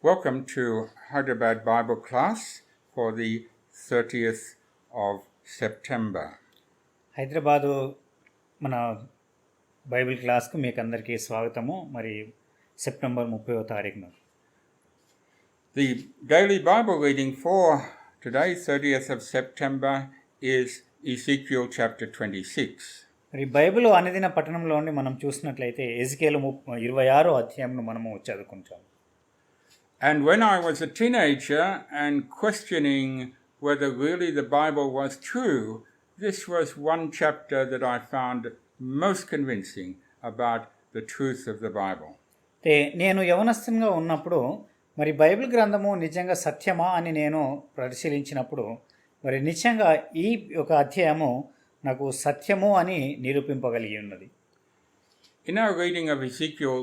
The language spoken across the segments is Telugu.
Welcome to Hyderabad Bible class for the 30th of September. Hyderabad మన బైబిల్ క్లాస్కు మీకు అందరికీ స్వాగతము. మరి సెప్టెంబర్ 30వ తారీఖున The daily Bible reading for today, 30th of September, is Ezekiel chapter 26. మరి బైబిల్ అనుదిన పట్టణంలోని మనం చూసినట్లయితే ఎజికేలు 26వ అధ్యాయంను మనము చదువుకుంటాం. And when I was a teenager and questioning whether really the Bible was true, this was one chapter that I found most convincing about the truth of the Bible. నేను యవనస్తునిగా ఉన్నప్పుడు మరి బైబిల్ గ్రంథము నిజంగా సత్యమా అని నేను పరిశీలించినప్పుడు మరి నిజంగా ఈ ఒక అధ్యాయము నాకు సత్యము అని నిరూపింపగలిగి ఉన్నది. In our reading of Ezekiel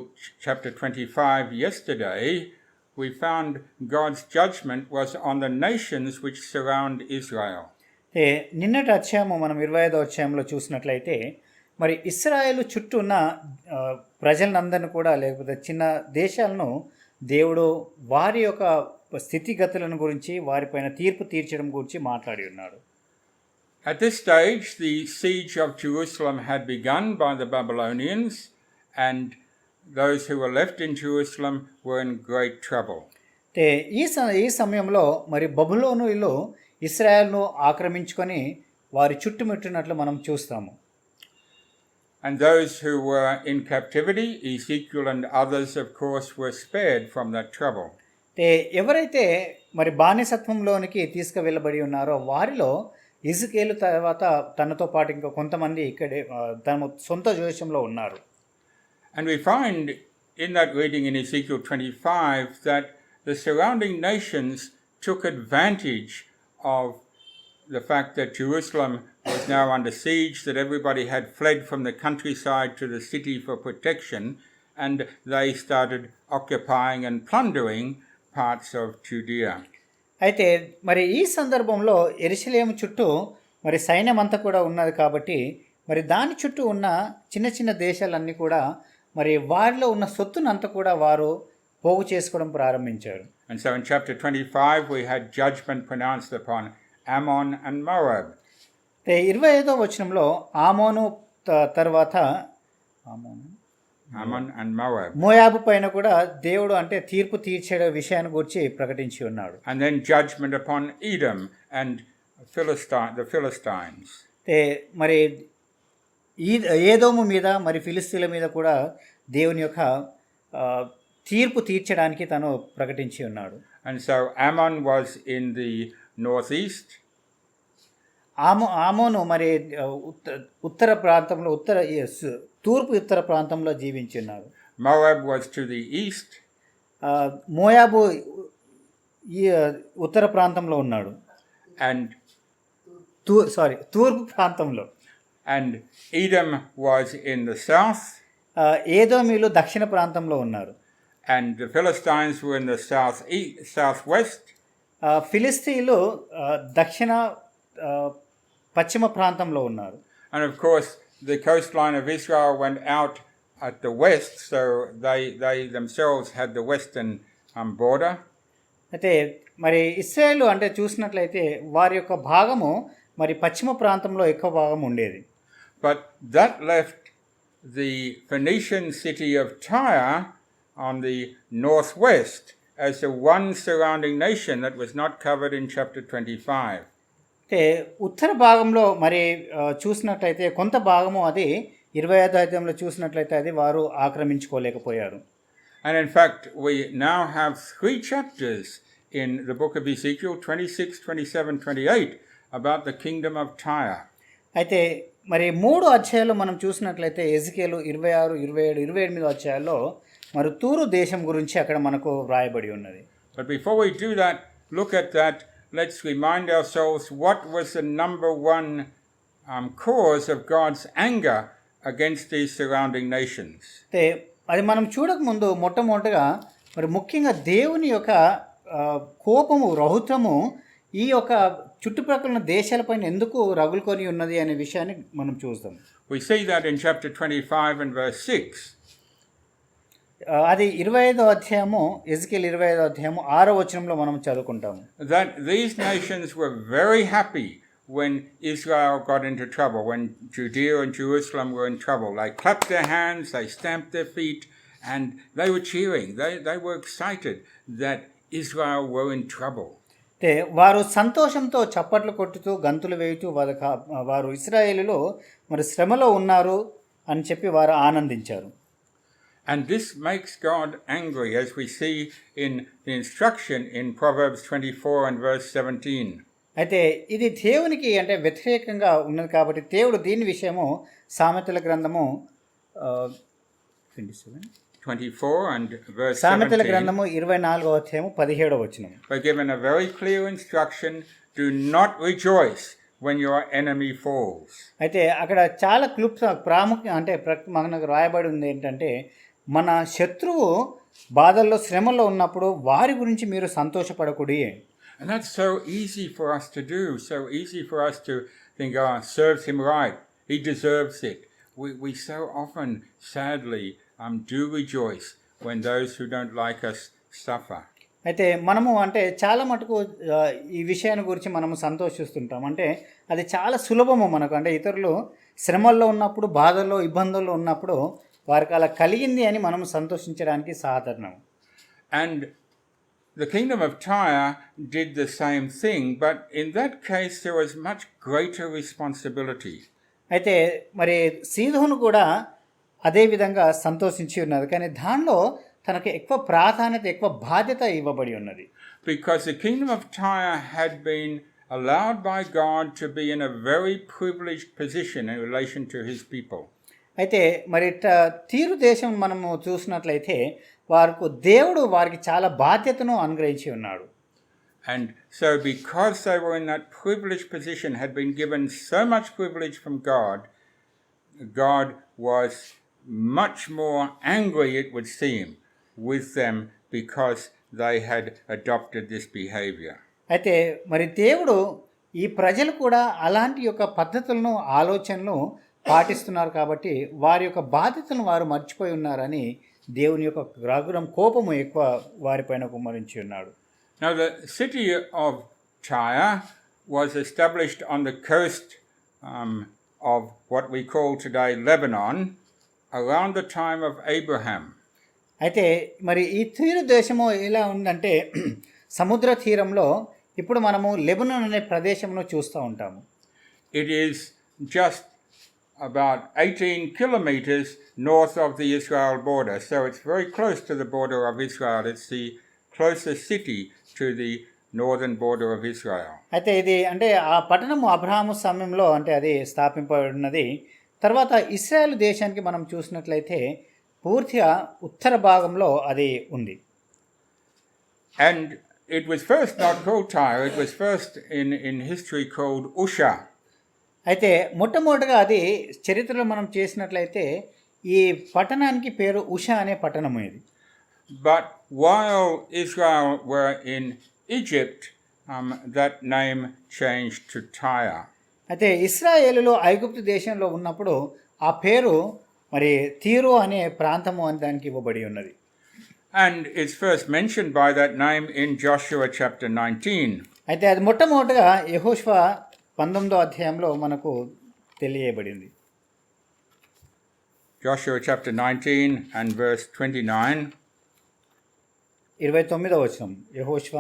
chapter 25 yesterday, we found God's judgment was on the nations which surround Israel. నిన్నటి అధ్యాయము మనం 25వ అధ్యాయంలో చూసినట్లయితే మరి ఇశ్రాయేలు చుట్టూ ఉన్న ప్రజలందరినీ కూడా లేకపోతే చిన్న దేశాలను దేవుడు వారి యొక్క స్థితిగతులను గురించి వారిపైన తీర్పు తీర్చడం గురించి మాట్లాడి ఉన్నాడు. At this stage, the siege of Jerusalem had begun by the Babylonians, and those who were left in Jerusalem were in great trouble. ఈ సమయంలో మరి బబులోనులో ఇశ్రాయేలును ఆక్రమించుకొని వారి చుట్టుముట్టినట్లు మనం చూస్తాము. And those who were in captivity, Ezekiel and others, of course, were spared from that trouble. ఎవరైతే మరి బానిసత్వంలోనికి తీసుకువెళ్ళబడి ఉన్నారో వారిలో ఎజికేలు తర్వాత తనతో పాటు ఇంకా కొంతమంది ఇక్కడే తమ సొంత దేశంలో ఉన్నారు. And we find in that reading in Ezekiel 25 that the surrounding nations took advantage of the fact that Jerusalem was now under siege, that everybody had fled from the countryside to the city for protection, and they started occupying and plundering parts of Judea. అయితే మరి ఈ సందర్భంలో యెరూషలేము చుట్టూ మరి సైన్యం అంతా కూడా ఉన్నది కాబట్టి మరి దాని చుట్టూ ఉన్న చిన్న చిన్న దేశాలన్నీ కూడా మరి వారిలో ఉన్న సొత్తునంతా కూడా వారు పోగు చేసుకోవడం ప్రారంభించారు. And so in chapter 25 we had judgment pronounced upon Ammon and Moab. 25వ వచనంలో ఆమోను తర్వాత Ammon and Moab. మోయాబు పైన కూడా దేవుడు అంటే తీర్పు తీర్చే విషయాన్ని గురించి ప్రకటించి ఉన్నాడు. And then judgment upon Edom and the Philistines. మరి ఏదోము మీద మరి ఫిలిస్తీన్ల మీద కూడా దేవుని యొక్క తీర్పు తీర్చడానికి తను ప్రకటించి ఉన్నాడు. And so Ammon was in the northeast. ఆమోను మరి ఉత్తర ప్రాంతంలో తూర్పు ఉత్తర ప్రాంతంలో జీవించి ఉన్నారు. Moab was to the east. మోయాబు ఉత్తర ప్రాంతంలో ఉన్నాడు. And తూర్పు ప్రాంతంలో. And Edom was in the south. ఏదోమీలు దక్షిణ ప్రాంతంలో ఉన్నారు. And the Philistines were in the southwest. ఫిలిస్తీన్లు దక్షిణ పశ్చిమ ప్రాంతంలో ఉన్నారు. And of course the coastline of Israel went out at the west, so they themselves had the western border. అయితే మరి ఇశ్రాయేలు అంటే చూసినట్లయితే వారి యొక్క భాగము మరి పశ్చిమ ప్రాంతంలో ఎక్కువ భాగం ఉండేది. But that left the Phoenician city of Tyre on the northwest as the one surrounding nation that was not covered in chapter 25. ఉత్తర భాగంలో మరి చూసినట్లయితే కొంత భాగము అది 25వ అధ్యాయంలో చూసినట్లయితే అది వారు ఆక్రమించుకోలేకపోయారు. And in fact we now have 3 chapters in the book of Ezekiel 26, 27, 28 about the kingdom of Tyre. అయితే మరి 3 అధ్యాయాలు మనం చూసినట్లయితే ఎజికేలు 26, 27, 28 అధ్యాయాల్లో మరి తూరు దేశం గురించి అక్కడ మనకు వ్రాయబడి ఉన్నది. But before we do that, look at that, let's remind ourselves what was the number one cause of God's anger against these surrounding nations. అది మనం చూడకముందు మొట్టమొదటిగా మరి ముఖ్యంగా దేవుని యొక్క కోపము రౌద్రము ఈ యొక్క చుట్టుప్రక్కల దేశాలపైన ఎందుకు రగులుకొని ఉన్నది అనే విషయాన్ని మనం చూద్దాం. We see that in chapter 25 and verse 6. అది 25వ అధ్యాయము ఎజెకియల్ 25వ అధ్యాయము 6వ వచనంలో మనం చదువుకుంటాము. That these nations were very happy when Israel got into trouble, when Judea and Jerusalem were in trouble. They clapped their hands, they stamped their feet, and they were cheering. They were excited that Israel were in trouble. అంటే వారు సంతోషంతో చప్పట్లు కొట్టుతూ గంతులు వేయుతూ వారు ఇశ్రాయేలులో మరి శ్రమలో ఉన్నారు అని చెప్పి వారు ఆనందించారు. And this makes God angry, as we see in the instruction in Proverbs 24 and verse 17. అయితే ఇది దేవునికి అంటే వ్యతిరేకంగా ఉన్నది కాబట్టి దేవుడు దీని విషయము సామెతల గ్రంథము 24 and verse సామెతల 17. గ్రంథము 24వ అధ్యాయము 17వ వచనం. We're given a very clear instruction: do not rejoice when your enemy falls. అయితే అక్కడ చాలా ప్రాముఖ్యం అంటే మనకు రాయబడి ఉంది ఏంటంటే మన శత్రువు బాధల్లో శ్రమలో ఉన్నప్పుడు వారి గురించి మీరు సంతోషపడకూడి. And that's so easy for us to do, so easy for us to think, serves him right, he deserves it. We so often, sadly, do rejoice when those who don't like us suffer. అయితే మనము అంటే చాలా మటుకు ఈ విషయాన్ని గురించి మనము సంతోషిస్తుంటాం. అంటే అది చాలా సులభము మనకు. అంటే ఇతరులు శ్రమల్లో ఉన్నప్పుడు, బాధల్లో, ఇబ్బందుల్లో ఉన్నప్పుడు వారికి అలా కలిగింది అని మనం సంతోషించడానికి సాధారణం. And the kingdom of Tyre did the same thing, but in that case there was much greater responsibility. అయితే మరి సీదోను కూడా అదే విధంగా సంతోషించి ఉన్నది, కానీ దానిలో తనకు ఎక్కువ ప్రాధాన్యత, ఎక్కువ బాధ్యత ఇవ్వబడి ఉన్నది. Because the kingdom of Tyre had been allowed by God to be in a very privileged position in relation to his people. అయితే మరి తీరు దేశం మనము చూసినట్లయితే దేవుడు వారికి చాలా బాధ్యతను అనుగ్రహించి ఉన్నాడు. And so because they were in that privileged position, had been given so much privilege from God, God was much more angry, it would seem, with them because they had adopted this behavior. అయితే మరి దేవుడు ఈ ప్రజలు కూడా అలాంటి యొక్క పద్ధతులను, ఆలోచనలను పాటిస్తున్నారు కాబట్టి వారి యొక్క బాధ్యతలను వారు మర్చిపోయి ఉన్నారని దేవుని యొక్క రాగురం కోపము ఎక్కువ వారిపైన కుమ్మరించి ఉన్నాడు. Now the city of Tyre was established on the coast of what we call today Lebanon around the time of Abraham. అయితే మరి ఈ తీరు దేశము ఎలా ఉందంటే సముద్ర తీరంలో ఇప్పుడు మనము లెబనాన్ అనే ప్రదేశంలో చూస్తూ ఉంటాము. It is just about 18 kilometers north of the Israel border, so it's very close to the border of Israel. It's the closest city to the northern border of Israel. అయితే ఇది అంటే ఆ పట్టణము అబ్రహాము సమయంలో అంటే అది స్థాపింపబడినది. తర్వాత ఇశ్రాయేలు దేశానికి మనం చూసినట్లయితే పూర్తిగా ఉత్తర భాగంలో అది ఉంది. And it was first not called Tyre, it was first in history called Usha. అయితే మొట్టమొదటిగా అది చరిత్రలో మనం చేసినట్లయితే ఈ పట్టణానికి పేరు ఉషా అనే పట్టణము ఇది. But while Israel were in Egypt, that name changed to Tyre. అయితే ఇశ్రాయేలులో ఐగుప్తు దేశంలో ఉన్నప్పుడు ఆ పేరు మరి తీరు అనే ప్రాంతము అని దానికి ఇవ్వబడి ఉన్నది. And it's first mentioned by that name in Joshua chapter 19. అయితే అది మొట్టమొదటిగా యెహోషువ 19వ అధ్యాయంలో మనకు తెలియబడింది. Joshua chapter 19 and verse 29. 29వ వచనం యెహోషువ.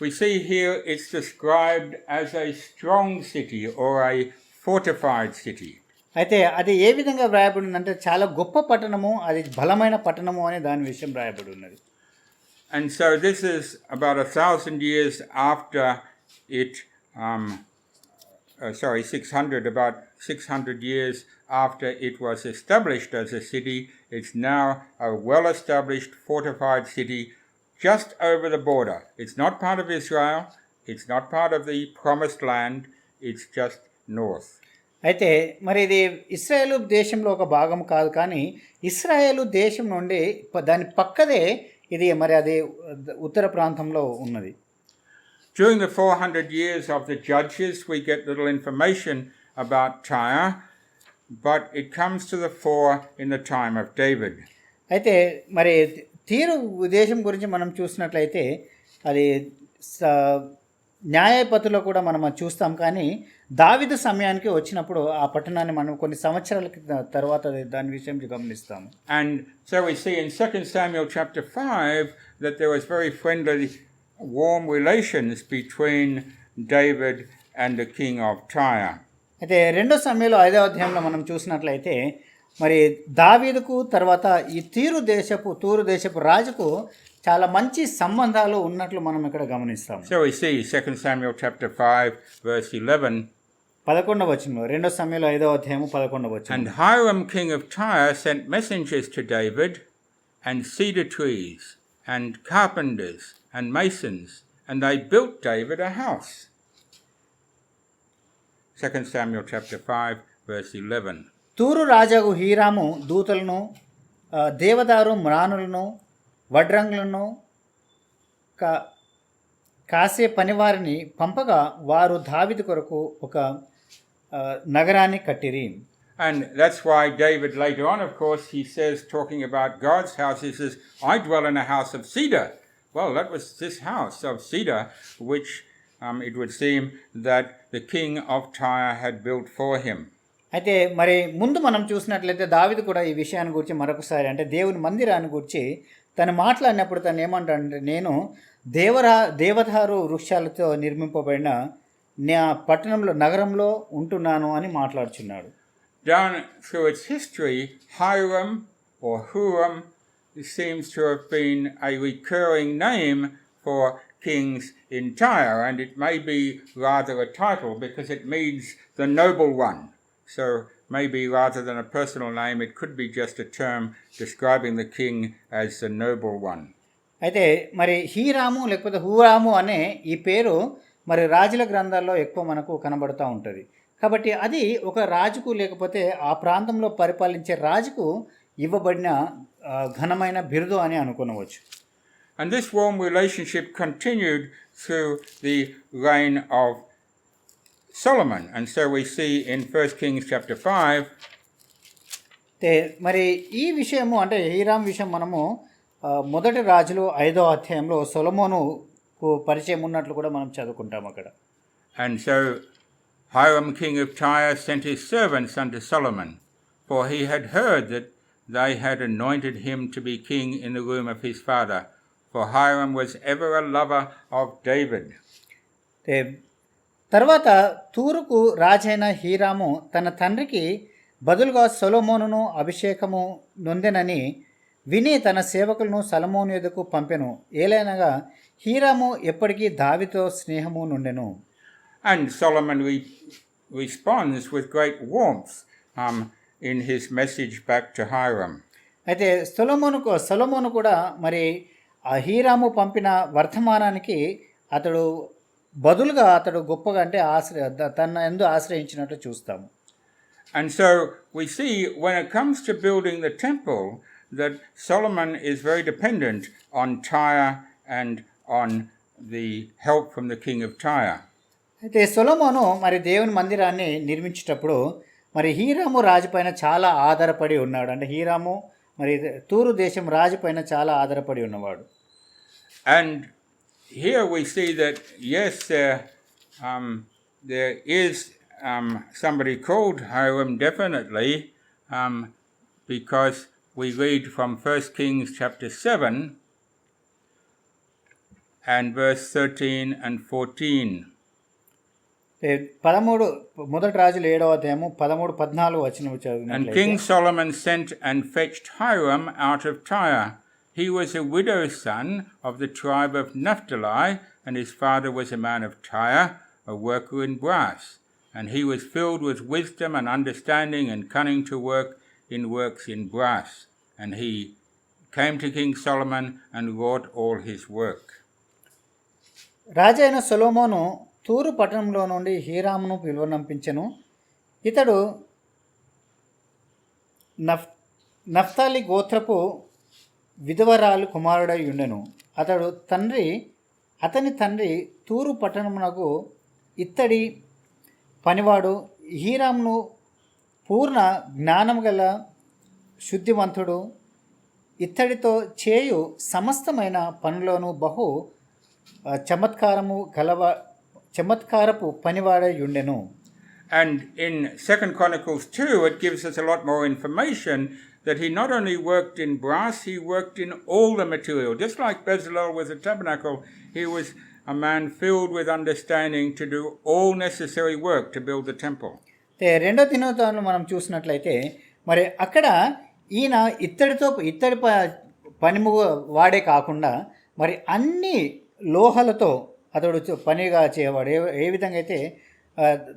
We see here it's described as a strong city or a fortified city. అయితే అది ఏ విధంగా వ్రాయబడి ఉందంటే చాలా గొప్ప పట్టణము, అది బలమైన పట్టణము అని దాని విషయం రాయబడి ఉన్నది. And so this is about 1,000 years after it 600 years after it was established as a city. It's now a well-established, fortified city just over the border. It's not part of Israel. It's not part of the promised land. It's just north. అయితే మరి ఇది ఇశ్రాయేలు దేశంలో ఒక భాగం కాదు, కానీ ఇశ్రాయేలు దేశం నుండి దాని పక్కదే ఇది మరి అది ఉత్తర ప్రాంతంలో ఉన్నది. During the 400 years of the judges, we get little information about Tyre, but it comes to the fore in the time of David. అయితే మరి తీరు దేశం గురించి మనం చూసినట్లయితే అది న్యాయపతిలో కూడా మనం అది చూస్తాం. కానీ దావీదు సమయానికి వచ్చినప్పుడు ఆ పట్టణాన్ని మనం కొన్ని సంవత్సరాల తర్వాత దాని విషయం గమనిస్తాము. And so we see in 2 Samuel chapter 5 that there was very friendly, warm relations between David and the king of Tyre. అయితే 2 సమయంలో 5వ అధ్యాయంలో మనం చూసినట్లయితే మరి దావీదుకు తర్వాత ఈ తూరు దేశపు రాజుకు చాలా మంచి సంబంధాలు ఉన్నట్లు మనం ఇక్కడ గమనిస్తాం. So we see 2 Samuel chapter 5 verse 11. 11వ వచనం 2 సమయంలో 5వ అధ్యాయము 11వ వచనం. And Hiram king of Tyre sent messengers to David, and cedar trees, and carpenters, and masons, and they built David a house. 2 Samuel chapter 5 verse 11. తూరు రాజాకు హీరాము దూతలను దేవదారు మ్రానులను వడ్రంగులను కాసే పనివారిని పంపగా వారు దావీదు కొరకు ఒక నగరాన్ని కట్టిరి. And that's why David later on, of course, he says, talking about God's house, he says, I dwell in a house of cedar. Well, that was this house of cedar, which it would seem that the king of Tyre had built for him. అయితే మరి ముందు మనం చూసినట్లయితే దావీదు కూడా ఈ విషయాన్ని గురించి మరొకసారి అంటే దేవుని మందిరాన్ని గురించి తను మాట్లాడినప్పుడు తను ఏమంటాడంటే నేను దేవదారు వృక్షాలతో నిర్మింపబడిన నా పట్టణంలో నగరంలో ఉంటున్నాను అని మాట్లాడుచున్నాడు. Down through its history, Hiram or Huram seems to have been a recurring name for kings in Tyre, and it may be rather a title because it means the noble one. So maybe rather than a personal name, it could be just a term describing the king as the noble one. అయితే మరి హీరాము లేకపోతే హూరాము అనే ఈ పేరు మరి రాజుల గ్రంథాల్లో ఎక్కువ మనకు కనబడుతూ ఉంటుంది. కాబట్టి అది ఒక రాజుకు లేకపోతే ఆ ప్రాంతంలో పరిపాలించే రాజుకు ఇవ్వబడిన ఘనమైన బిరుదు అని అనుకోవచ్చు. And this warm relationship continued through the reign of Solomon. And so we see in 1 Kings chapter 5. మరి ఈ విషయము అంటే హీరాం విషయం మనము మొదటి రాజులు 5వ అధ్యాయంలో సొలొమోనుకు పరిచయం ఉన్నట్లు కూడా మనం చదువుకుంటాం అక్కడ. And so Hiram king of Tyre sent his servants unto Solomon, for he had heard that they had anointed him to be king in the room of his father, for Hiram was ever a lover of David. తర్వాత తూరుకు రాజైన హీరాము తన తండ్రికి బదులుగా సొలొమోనును అభిషేకము నొందెనని విని తన సేవకులను సొలొమోను యొద్దకు పంపెను. ఏలైనగా హీరాము ఎప్పటికీ దావీదుతో స్నేహము నుండెను. And Solomon responds with great warmth in his message back to Hiram. అయితే సొలొమోను కూడా మరి ఆ హీరాము పంపిన వర్తమానానికి అతడు బదులుగా అతడు గొప్పగా అంటే తన యందు ఆశ్రయించినట్లు చూస్తాము. And so we see when it comes to building the temple that Solomon is very dependent on Tyre and on the help from the king of Tyre. అయితే సొలొమోను మరి దేవుని మందిరాన్ని నిర్మించేటప్పుడు మరి హీరాము రాజుపైన చాలా ఆధారపడి ఉన్నాడు. అంటే హీరాము మరి తూరు దేశం రాజుపైన చాలా ఆధారపడి ఉన్నవాడు. And here we see that yes, there is somebody called Hiram definitely, because we read from 1 Kings chapter 7 and verse 13 and 14. మొదటి రాజులు 7వ అధ్యాయము 13-14 వచనం చదివినట్లయితే. And King Solomon sent and fetched Hiram out of Tyre. He was a widow's son of the tribe of Naphtali, and his father was a man of Tyre, a worker in brass. And he was filled with wisdom and understanding and cunning to work in works in brass. And he came to King Solomon and wrought all his work. రాజైన సొలొమోను తూరు పట్టణంలో నుండి హీరామును పిలువనంపించెను. ఇతడు నఫ్తాలి గోత్రపు విధవరాలు కుమారుడై ఉండెను. అతని తండ్రి తూరు పట్టణమునకు ఇత్తడి పనివాడు. హీరామును పూర్ణ జ్ఞానం గల శుద్ధివంతుడు ఇత్తడితో చేయు సమస్తమైన పనులోను బహు చమత్కారపు పనివాడై ఉండెను. And in 2 Chronicles 2, it gives us a lot more information that he not only worked in brass, he worked in all the material. Just like Bezalel with the tabernacle, he was a man filled with understanding to do all necessary work to build the temple. రెండో దినోత్సవంలో మనం చూసినట్లయితే మరి అక్కడ ఈయన ఇత్తడి పనిము వాడే కాకుండా మరి అన్ని లోహాలతో అతడు పనిగా చేయవాడు. ఏ విధంగా అయితే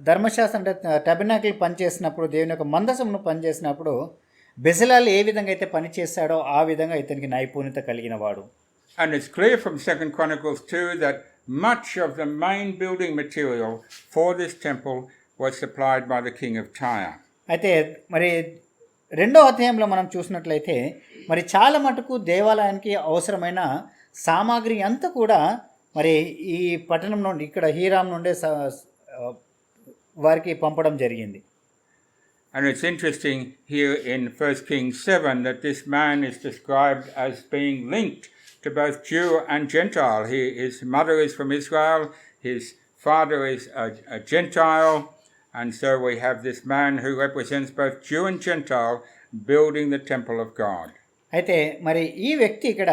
ధర్మశాస్త్రం అంటే టెబర్నాకిల్ పనిచేసినప్పుడు దేవుని యొక్క మందసమును పనిచేసినప్పుడు బెజలాల్ ఏ విధంగా అయితే పని చేస్తాడో ఆ విధంగా ఇతనికి నైపుణ్యత కలిగిన వాడు. And it's clear from 2 Chronicles 2 that much of the main building material for this temple was supplied by the king of Tyre. అయితే మరి రెండో అధ్యాయంలో మనం చూసినట్లయితే మరి చాలా మటుకు దేవాలయానికి అవసరమైన సామాగ్రి అంతా కూడా మరి ఈ పట్టణం నుండి ఇక్కడ హీరాం నుండే వారికి పంపడం జరిగింది. And it's interesting here in 1 Kings 7 that this man is described as being linked to both Jew and Gentile. His mother is from Israel, his father is a Gentile, and so we have this man who represents both Jew and Gentile building the temple of God. అయితే మరి ఈ వ్యక్తి ఇక్కడ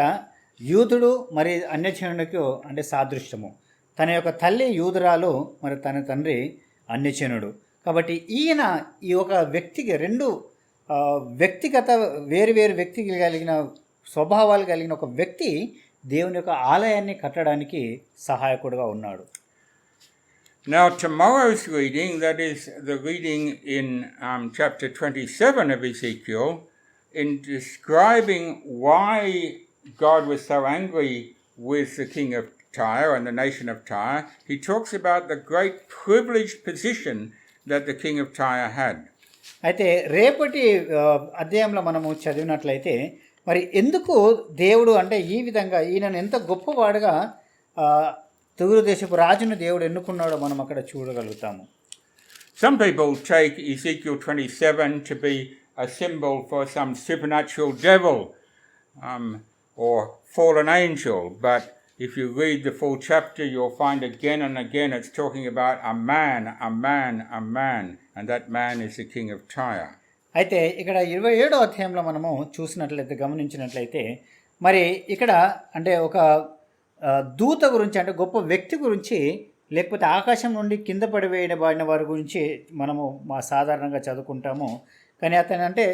యూదుడు మరి అన్యజనుడికి అంటే సాదృశ్యము. తన యొక్క తల్లి యూదురాలు, మరి తన తండ్రి అన్యజనుడు. కాబట్టి ఈయన ఈ ఒక వ్యక్తికి రెండు వ్యక్తిగత వేరు వ్యక్తికి కలిగిన స్వభావాలు కలిగిన ఒక వ్యక్తి దేవుని యొక్క ఆలయాన్ని కట్టడానికి సహాయకుడుగా ఉన్నాడు. Now tomorrow's reading, that is the reading in chapter 27 of Ezekiel, in describing why God was so angry with the king of Tyre and the nation of Tyre, he talks about the great privileged position that the king of Tyre had. అయితే రేపటి అధ్యాయంలో మనము చదివినట్లయితే మరి ఎందుకు దేవుడు అంటే ఈ విధంగా ఈయనను ఎంత గొప్పవాడుగా తూరు దేశపు రాజును దేవుడు ఎన్నుకున్నాడో మనం అక్కడ చూడగలుగుతాము. Some people take Ezekiel 27 to be a symbol for some supernatural devil or fallen angel, but if you read the full chapter, you'll find again and again it's talking about a man, and that man is the king of Tyre. అయితే ఇక్కడ 27వ అధ్యాయంలో మనము చూసినట్లయితే గమనించినట్లయితే మరి ఇక్కడ అంటే ఒక దూత గురించి అంటే గొప్ప వ్యక్తి గురించి లేకపోతే ఆకాశం నుండి కింద పడివేయబడిన వారి గురించి మనము సాధారణంగా చదువుకుంటాము. కానీ అతను అంటే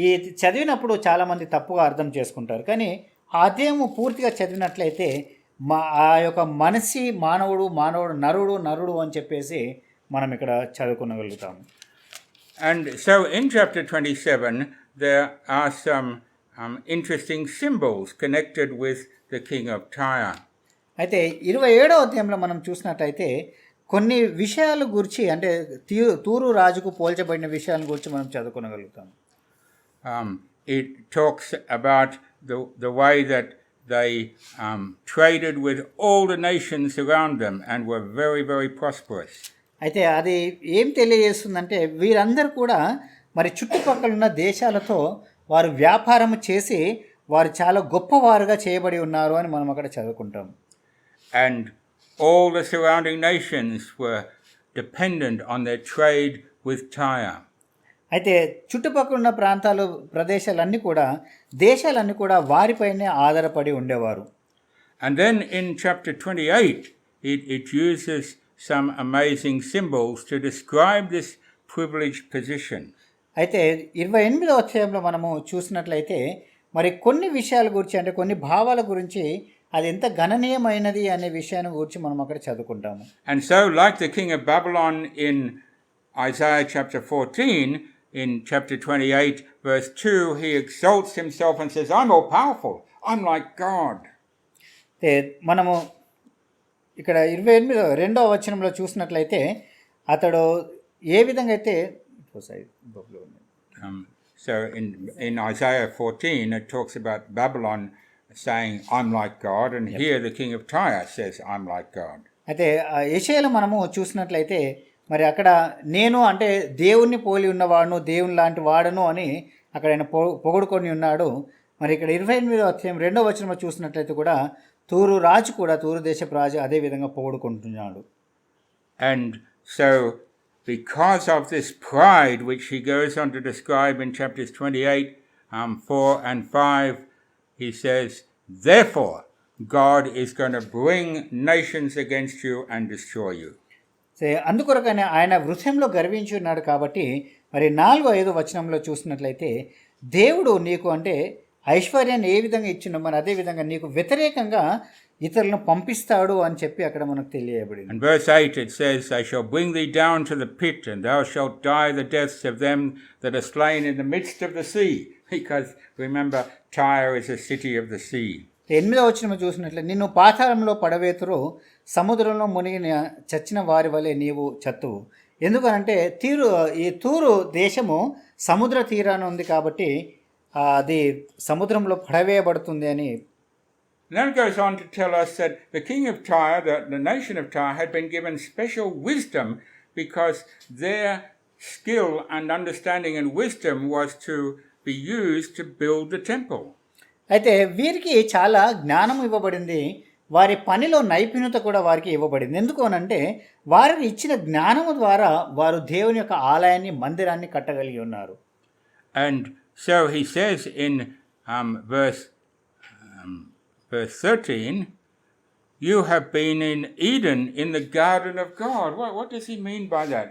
ఈ చదివినప్పుడు చాలామంది తప్పుగా అర్థం చేసుకుంటారు. కానీ ఆ అధ్యాయము పూర్తిగా చదివినట్లయితే ఆ యొక్క మనిషి మానవుడు నరుడు అని చెప్పేసి మనం ఇక్కడ చదువుకోగలుగుతాము. And so in chapter 27 there are some interesting symbols connected with the king of Tyre. అయితే 27వ అధ్యాయంలో మనం చూసినట్లయితే కొన్ని విషయాల గురించి అంటే తూరు రాజుకు పోల్చబడిన విషయాల గురించి మనం చదువుకోగలుగుతాము. It talks about the way that they traded with all the nations around them and were very, very prosperous. అయితే అది ఏం తెలియజేస్తుందంటే వీరందరూ కూడా మరి చుట్టుపక్కల ఉన్న దేశాలతో వారు వ్యాపారం చేసి వారు చాలా గొప్పవారుగా చేయబడి ఉన్నారు అని మనం అక్కడ చదువుకుంటాం. And all the surrounding nations were dependent on their trade with Tyre. అయితే చుట్టుపక్కల ఉన్న ప్రదేశాలన్నీ కూడా దేశాలన్నీ కూడా వారిపైనే ఆధారపడి ఉండేవారు. And then in chapter 28 it uses some amazing symbols to describe this privileged position. అయితే 28వ అధ్యాయంలో మనము చూసినట్లయితే మరి కొన్ని విషయాల గురించి అంటే కొన్ని భావాల గురించి అది ఎంత గణనీయమైనది అనే విషయాన్ని గురించి మనం అక్కడ చదువుకుంటాము. And so like the king of Babylon in Isaiah chapter 14, in chapter 28 verse 2 he exalts himself and says, I'm all powerful, I'm like God. మనము ఇక్కడ 28వ వచనంలో చూసినట్లయితే అతడు ఏ విధంగా అయితే so in Isaiah 14 it talks about Babylon saying I'm like God, and here the king of Tyre says I'm like God. అయితే యెషయాలో మనము చూసినట్లయితే మరి అక్కడ నేను అంటే దేవుణ్ణి పోలి ఉన్నవాడును దేవుని లాంటి వాడను అని అక్కడ ఆయన పొగుడుకొని ఉన్నాడు. మరి ఇక్కడ 28వ అధ్యాయం 2వ వచనంలో చూసినట్లయితే కూడా తూరు రాజు కూడా తూరు దేశపు రాజు అదే విధంగా పొగుడుకుంటున్నాడు. And so because of this pride which he goes on to describe in chapters 28, 4 and 5, he says, therefore God is going to bring nations against you and destroy you. అందుకొరకనే ఆయన వృథంలో గర్వించి ఉన్నాడు కాబట్టి మరి 4-5 వచనంలో చూసినట్లయితే దేవుడు నీకు అంటే ఐశ్వర్యాన్ని ఏ విధంగా ఇచ్చినో మరి అదే విధంగా నీకు వ్యతిరేకంగా ఇతరులను పంపిస్తాడు అని చెప్పి అక్కడ మనకు తెలియబడింది. In verse 8 it says, I shall bring thee down to the pit, and thou shalt die the deaths of them that are slain in the midst of the sea. Because remember, Tyre is a city of the sea. 8వ వచనం చూసినట్లయితే నిన్ను పాతాళంలో పడవేతురు, సముద్రంలో మునిగిన చచ్చిన వారి వలె నీవు చత్తువు. ఎందుకనంటే ఈ తూరు దేశము సముద్ర తీరాన ఉంది కాబట్టి అది సముద్రంలో పడవేయబడుతుంది అని. Then it goes on to tell us that the king of Tyre, the nation of Tyre, had been given special wisdom because their skill and understanding and wisdom was to be used to build the temple. అయితే వీరికి చాలా జ్ఞానం ఇవ్వబడింది, వారి పనిలో నైపుణ్యత కూడా వారికి ఇవ్వబడింది. ఎందుకు అనంటే వారికి ఇచ్చిన జ్ఞానము ద్వారా వారు దేవుని యొక్క ఆలయాన్ని మందిరాన్ని కట్టగలిగి ఉన్నారు. And so he says in verse 13, you have been in Eden in the garden of God. What does he mean by that?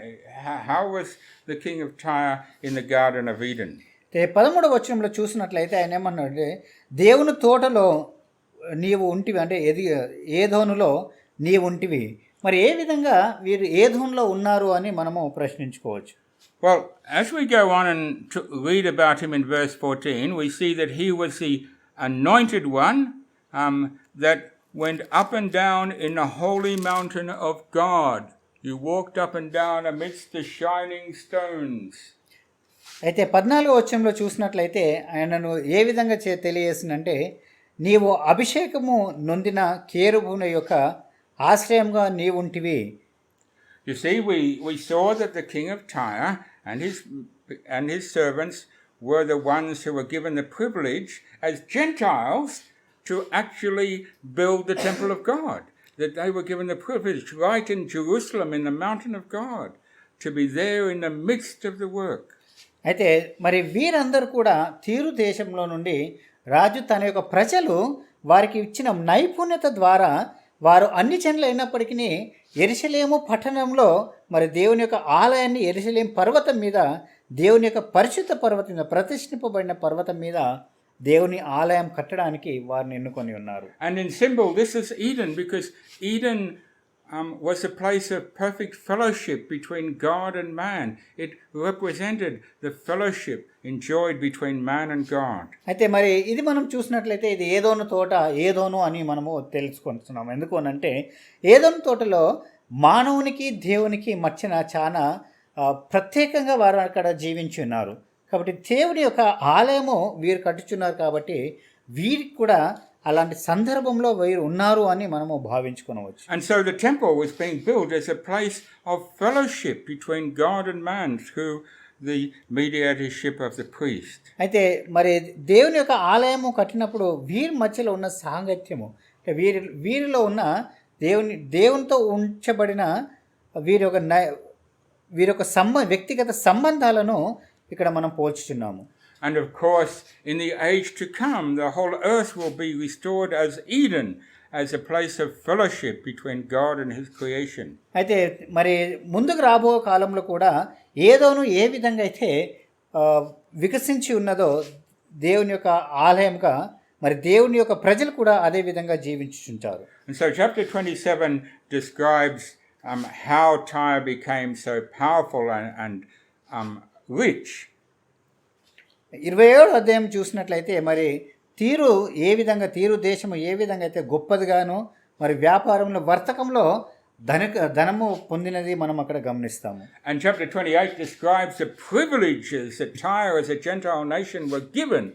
How was the king of Tyre in the garden of Eden? 13వ వచనంలో చూసినట్లయితే ఆయన ఏమన్నాడు, దేవుని తోటలో నీవు ఉంటివి అంటే ఏదోనులో నీవు ఉంటివి. మరి ఏ విధంగా వీరు ఏదోనులో ఉన్నారు అని మనము ప్రశ్నించుకోవచ్చు. Well, as we go on and read about him in verse 14, we see that he was the anointed one that went up and down in the holy mountain of God. He walked up and down amidst the shining stones. అయితే 14వ వచనంలో చూసినట్లయితే ఆయనను ఏ విధంగా తెలియజేసిందంటే నీవు అభిషేకము నొందిన కేరుబున యొక్క ఆశ్రయంగా నీవుంటివి. You see, we saw that the king of Tyre and his servants were the ones who were given the privilege as Gentiles to actually build the temple of God. That they were given the privilege right in Jerusalem in the mountain of God to be there in the midst of the work. అయితే మరి వీరందరూ కూడా తీరు దేశంలో నుండి రాజు తన యొక్క ప్రజలు వారికి ఇచ్చిన నైపుణ్యత ద్వారా వారు అన్ని జనులు అయినప్పటికీ యెరూషలేము పట్టణంలో మరి దేవుని యొక్క ఆలయాన్ని యెరూషలేము పర్వతం మీద దేవుని యొక్క పరిశుద్ధ పర్వతం మీద ప్రతిష్ఠింపబడిన పర్వతం మీద దేవుని ఆలయం కట్టడానికి వారిని ఎన్నుకొని ఉన్నారు. And in symbol this is Eden, because Eden was a place of perfect fellowship between God and man. It represented the fellowship enjoyed between man and God. అయితే మరి ఇది మనం చూసినట్లయితే ఇది ఏదోను తోట ఏదోను అని మనము తెలుసుకుంటున్నాం. ఎందుకు అనంటే ఏదోను తోటలో మానవునికి దేవునికి మధ్యన చాలా ప్రత్యేకంగా వారు అక్కడ జీవించి ఉన్నారు. కాబట్టి దేవుని యొక్క ఆలయము వీరు కట్టుచున్నారు కాబట్టి వీరికి కూడా అలాంటి సందర్భంలో వీరు ఉన్నారు అని మనము భావించుకోవచ్చు. And so the temple was being built as a place of fellowship between God and man through the mediatorship of the priest. అయితే మరి దేవుని యొక్క ఆలయము కట్టినప్పుడు వీరి మధ్యలో ఉన్న సాంగత్యము వీరిలో ఉన్న దేవునితో ఉంచబడిన వీరి యొక్క వ్యక్తిగత సంబంధాలను ఇక్కడ మనం పోల్చుచున్నాము. And of course, in the age to come, the whole earth will be restored as Eden, as a place of fellowship between God and his creation. అయితే మరి ముందుకు రాబో కాలంలో కూడా ఏదోను ఏ విధంగా అయితే వికసించి ఉన్నదో దేవుని యొక్క ఆలయంగా మరి దేవుని యొక్క ప్రజలు కూడా అదే విధంగా జీవించుచుంటారు. And so chapter 27 describes how Tyre became so powerful and rich. 27వ అధ్యాయం చూసినట్లయితే మరి తీరు దేశము ఏ విధంగా అయితే గొప్పదిగాను మరి వ్యాపారంలో వర్తకంలో ధనము పొందినది మనం అక్కడ గమనిస్తాము. And chapter 28 describes the privileges that Tyre as a Gentile nation were given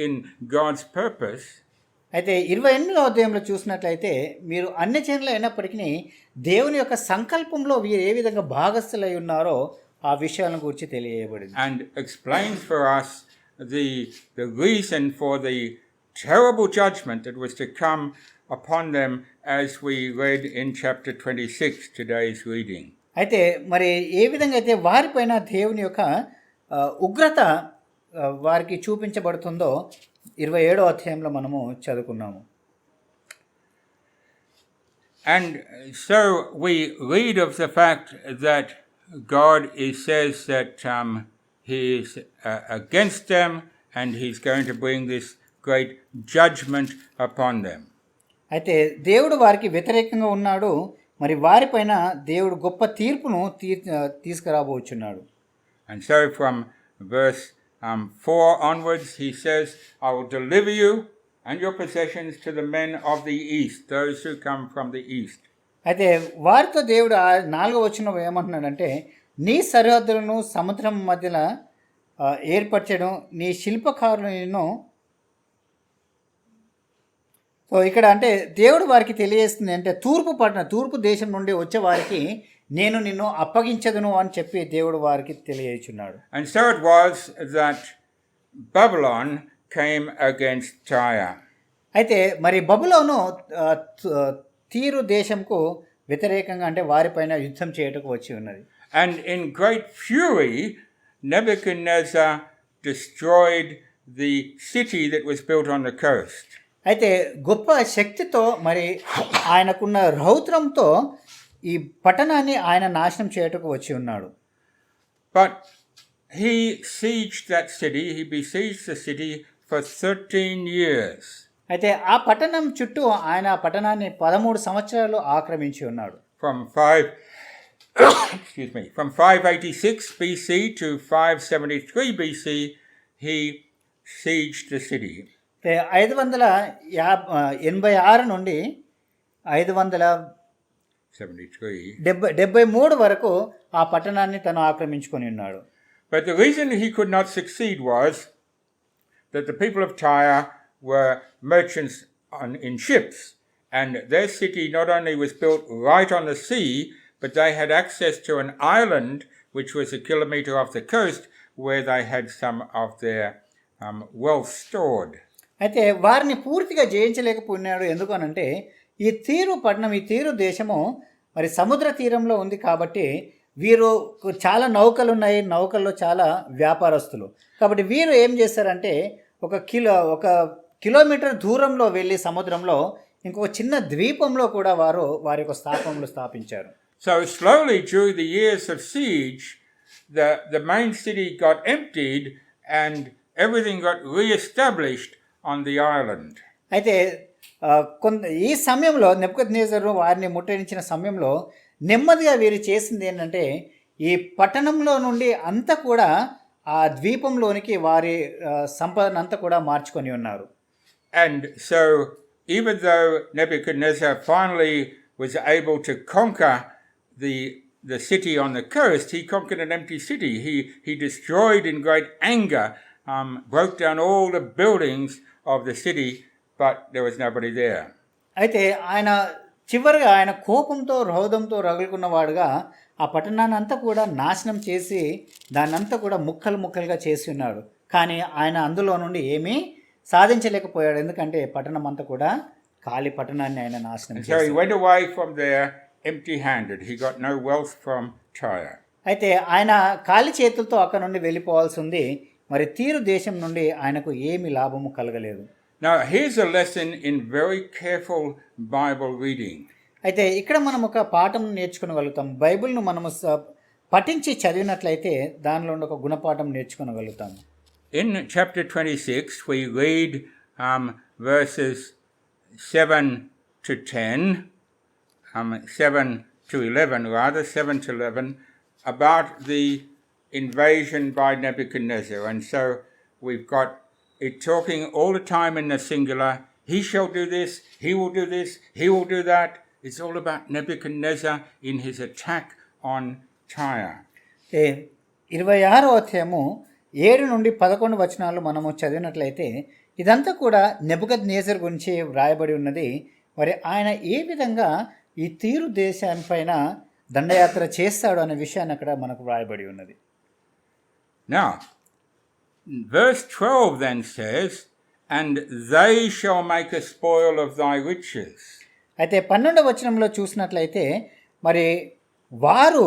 in God's purpose. అయితే 28వ అధ్యాయంలో చూసినట్లయితే మీరు అన్ని జనులు అయినప్పటికీ దేవుని యొక్క సంకల్పంలో వీరు ఏ విధంగా భాగస్థులై ఉన్నారో ఆ విషయాలను గురించి తెలియజేయబడింది. And explains for us the reason for the terrible judgment that was to come upon them, as we read in chapter 26, today's reading. అయితే మరి ఏ విధంగా అయితే వారిపైన దేవుని యొక్క ఉగ్రత వారికి చూపించబడుతుందో 27వ అధ్యాయంలో మనము చదువుకున్నాము. And so we read of the fact that God says that he is against them, and he's going to bring this great judgment upon them. అయితే దేవుడు వారికి వ్యతిరేకంగా ఉన్నాడు, మరి వారిపైన దేవుడు గొప్ప తీర్పును తీసుకురాబోచున్నాడు. And so from verse 4 onwards he says, I will deliver you and your possessions to the men of the east, those who come from the east. అయితే వారితో దేవుడు 4వ వచనంలో ఏమంటున్నాడంటే, నీ సరిహద్దులను సముద్రం మధ్యలో ఏర్పరచడం, నీ శిల్పకారులను. సో ఇక్కడ అంటే దేవుడు వారికి తెలియజేస్తుంది అంటే తూర్పు దేశం నుండి వచ్చే వారికి నేను నిన్ను అప్పగించదును అని చెప్పి దేవుడు వారికి తెలియజేస్తున్నాడు. And so it was that Babylon came against Tyre. అయితే మరి బబులోను తీరు దేశంకు వ్యతిరేకంగా అంటే వారిపైన యుద్ధం చేయటకు వచ్చి ఉన్నది. And in great fury Nebuchadnezzar destroyed the city that was built on the coast. అయితే గొప్ప శక్తితో మరి ఆయనకున్న రౌద్రంతో ఈ పట్టణాన్ని ఆయన నాశనం చేయటకు వచ్చి ఉన్నాడు. But he besieged the city for 13 years. అయితే ఆ పట్టణం చుట్టూ ఆయన ఆ పట్టణాన్ని 13 సంవత్సరాలు ఆక్రమించి ఉన్నాడు. From 586 BC to 573 BC he sieged the city. 586 నుండి 573 వరకు ఆ పట్టణాన్ని తను ఆక్రమించుకొని ఉన్నాడు. But the reason he could not succeed was that the people of Tyre were merchants in ships, and their city not only was built right on the sea, but they had access to an island which was a kilometer off the coast where they had some of their wealth stored. అయితే వారిని పూర్తిగా జయించలేకపోయినాడు. ఎందుకనంటే ఈ తీరు దేశము మరి సముద్ర తీరంలో ఉంది కాబట్టి వీరు చాలా నౌకలు ఉన్నాయి, నౌకల్లో చాలా వ్యాపారస్తులు. కాబట్టి వీరు ఏం చేస్తారంటే ఒక కిలోమీటర్ దూరంలో వెళ్ళి సముద్రంలో ఇంకొక చిన్న ద్వీపంలో కూడా వారి యొక్క స్థాపనలు స్థాపించారు. So slowly during the years of siege the main city got emptied and everything got re-established on the island. అయితే ఈ సమయంలో నెబుకద్నెజరు వారిని ముట్టడించిన సమయంలో నెమ్మదిగా వీరు చేసింది ఏంటంటే ఈ పట్టణంలో నుండి అంతా కూడా ఆ ద్వీపంలోనికి వారి సంపదన అంతా కూడా మార్చుకొని ఉన్నారు. And so even though Nebuchadnezzar finally was able to conquer the city on the coast, he conquered an empty city. He destroyed in great anger, broke down all the buildings of the city, but there was nobody there. అయితే ఆయన చివరిగా ఆయన కోపంతో రౌదంతో రగులుకున్నవాడుగా ఆ పట్టణాన్ని అంతా కూడా నాశనం చేసి దాన్నంతా కూడా ముక్కలుగా చేసి ఉన్నాడు. కానీ ఆయన అందులో నుండి ఏమీ సాధించలేకపోయాడు. ఎందుకంటే పట్టణం అంతా కూడా ఖాళీ పట్టణాన్ని ఆయన నాశనం చేశాడు. So he went away from there empty-handed. He got no wealth from Tyre. అయితే ఆయన ఖాళీ చేతులతో అక్కడ నుండి వెళ్ళిపోవాల్సి ఉంది. మరి తీరు దేశం నుండి ఆయనకు ఏమి లాభము కలగలేదు. Now here's a lesson in very careful Bible reading. అయితే ఇక్కడ మనం ఒక పాఠం నేర్చుకోగలుగుతాం. బైబిల్ను మనము పఠించి చదివినట్లయితే దానిలో ఒక గుణపాఠం నేర్చుకోగలుగుతాం. In chapter 26 we read verses 7 to 10, 7 to 11 about the invasion by Nebuchadnezzar. And so we've got it talking all the time in the singular. He shall do this, he will do this, he will do that. It's all about Nebuchadnezzar in his attack on Tyre. 26వ అధ్యాయము 7 నుండి 11 వచనాలు మనము చదివినట్లయితే ఇదంతా కూడా నెబుకద్నెజర్ గురించి వ్రాయబడి ఉన్నది. మరి ఆయన ఏ విధంగా ఈ తీరు దేశంపైన దండయాత్ర చేస్తాడు అనే విషయాన్ని అక్కడ మనకు వ్రాయబడి ఉన్నది. Now, Verse 12 then says, and they shall make a spoil of thy riches. అయితే 12వ వచనంలో చూసినట్లయితే మరి వారు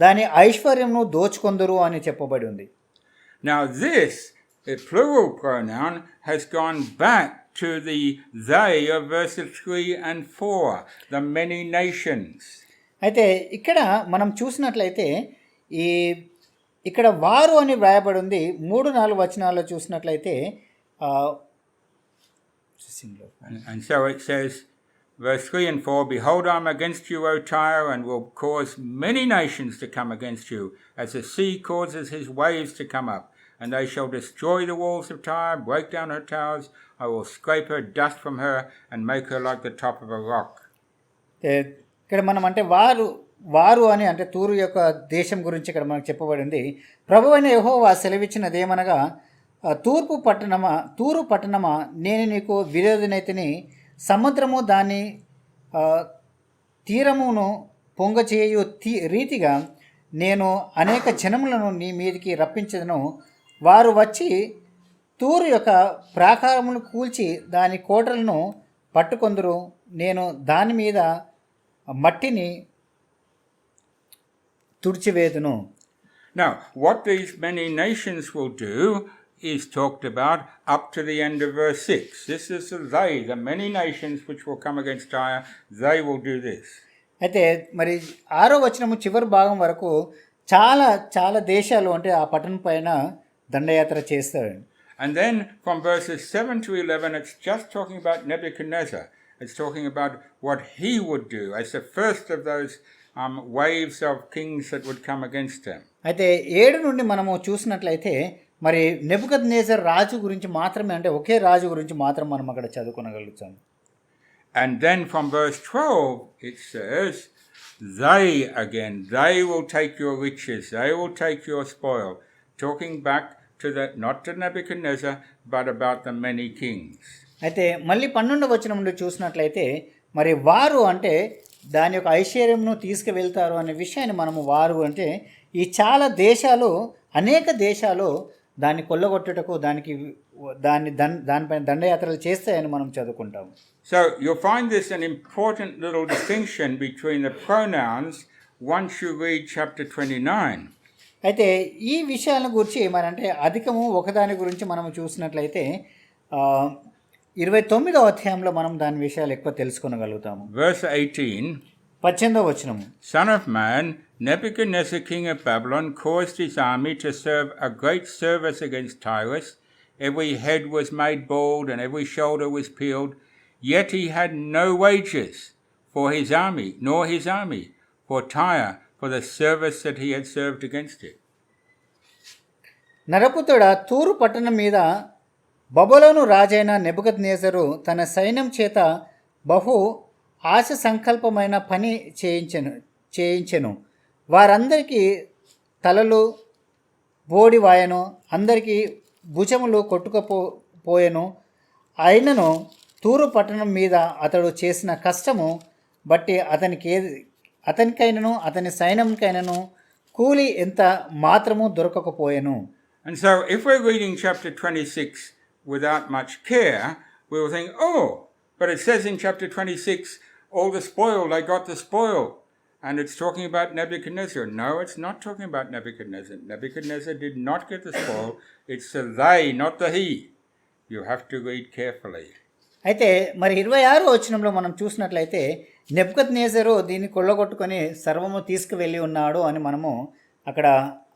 దాని ఐశ్వర్యమును దోచుకొందురు అని చెప్పబడి ఉంది. Now this, the plural pronoun, has gone back to the they of verses 3 and 4, the many nations. అయితే ఇక్కడ మనం చూసినట్లయితే ఇక్కడ వారు అని వ్రాయబడి ఉంది. 3-4 వచనాల్లో చూసినట్లయితే and so it says, verse 3 and 4, behold, I am against you, O Tyre, and will cause many nations to come against you, as the sea causes his waves to come up. And they shall destroy the walls of Tyre, break down her towers. I will scrape her dust from her, and make her like the top of a rock. ఇక్కడ మనం అంటే వారు అని అంటే తూరు యొక్క దేశం గురించి ఇక్కడ మనకు చెప్పబడింది. ప్రభువైన యెహోవా సెలవిచ్చినదేమనగా, తూరు పట్టణమా నేను నీకు విరోధినైతిని, సముద్రము దాని తీరమును పొంగచేయు రీతిగా నేను అనేక జనములను నీ మీదికి రప్పించదను. వారు వచ్చి తూరు యొక్క ప్రాకారమును కూల్చి దాని కోటలను పట్టుకొందురు. నేను దాని మీద మట్టిని తుడిచివేదును. Now, what these many nations will do is talked about up to the end of verse 6. This is the many nations which will come against Tyre, they will do this. అయితే మరి 6వ వచనము చివరి భాగం వరకు చాలా చాలా దేశాలు అంటే ఆ పట్టణం పైన దండయాత్ర చేస్తారు. And then from verses 7 to 11, it's just talking about Nebuchadnezzar. It's talking about what he would do as the first of those waves of kings that would come against him. అయితే 7 నుండి మనము చూసినట్లయితే మరి నెబుకద్నెజర్ రాజు గురించి మాత్రమే అంటే ఒకే రాజు గురించి మాత్రం మనం అక్కడ చదువుకోగలుగుతాం. And then from verse 12 it says, they will take your riches, they will take your spoil, talking back to that, not to Nebuchadnezzar, but about the many kings. అయితే మళ్ళీ 12వ వచనం నుండి చూసినట్లయితే మరి వారు అంటే దాని యొక్క ఐశ్వర్యంను తీసుకువెళ్తారు అనే విషయాన్ని మనము వారు అంటే ఈ చాలా దేశాలు అనేక దేశాలు దాన్ని కొల్లగొట్టుటకు దానిపైన దండయాత్రలు చేస్తాయని మనం చదువుకుంటాము. So you'll find this an important little distinction between the pronouns once you read chapter 29. అయితే ఈ విషయాల గురించి మనంటే అధికము ఒకదాని గురించి మనం చూసినట్లయితే 29వ అధ్యాయంలో మనం దాని విషయాలు ఎక్కువ తెలుసుకోగలుగుతాము. Verse 18, 18వ వచనము, Son of man, Nebuchadnezzar king of Babylon caused his army to serve a great service against Tyre. Every head was made bald and every shoulder was peeled. Yet he had no wages for his army, nor his army for Tyre, for the service that he had served against it. నరపుతుడా, తూరు పట్టణం మీద బబులోను రాజైన నెబుకద్నెజరు తన సైన్యం చేత బహు ఆశ సంకల్పమైన పని చేయించెను. వారందరికీ తలలు బోడివాయను, అందరికీ భుజములు కొట్టుకుపోయెను. అయినను తూరు పట్టణం మీద అతడు చేసిన కష్టము బట్టి అతనికైనను అతని సైన్యంకైనను కూలి ఎంత మాత్రము దొరకకపోయెను. And so if we're reading chapter 26 without much care, we will think, but it says in chapter 26, all the spoil, they got the spoil. And it's talking about Nebuchadnezzar. No, it's not talking about Nebuchadnezzar. Nebuchadnezzar did not get the spoil. It's the they, not the he. You have to read carefully. అయితే మరి 26వ వచనంలో మనం చూసినట్లయితే నెబుకద్నెజరు దీన్ని కొల్లగొట్టుకొని సర్వము తీసుకువెళ్ళి ఉన్నాడు అని మనము అక్కడ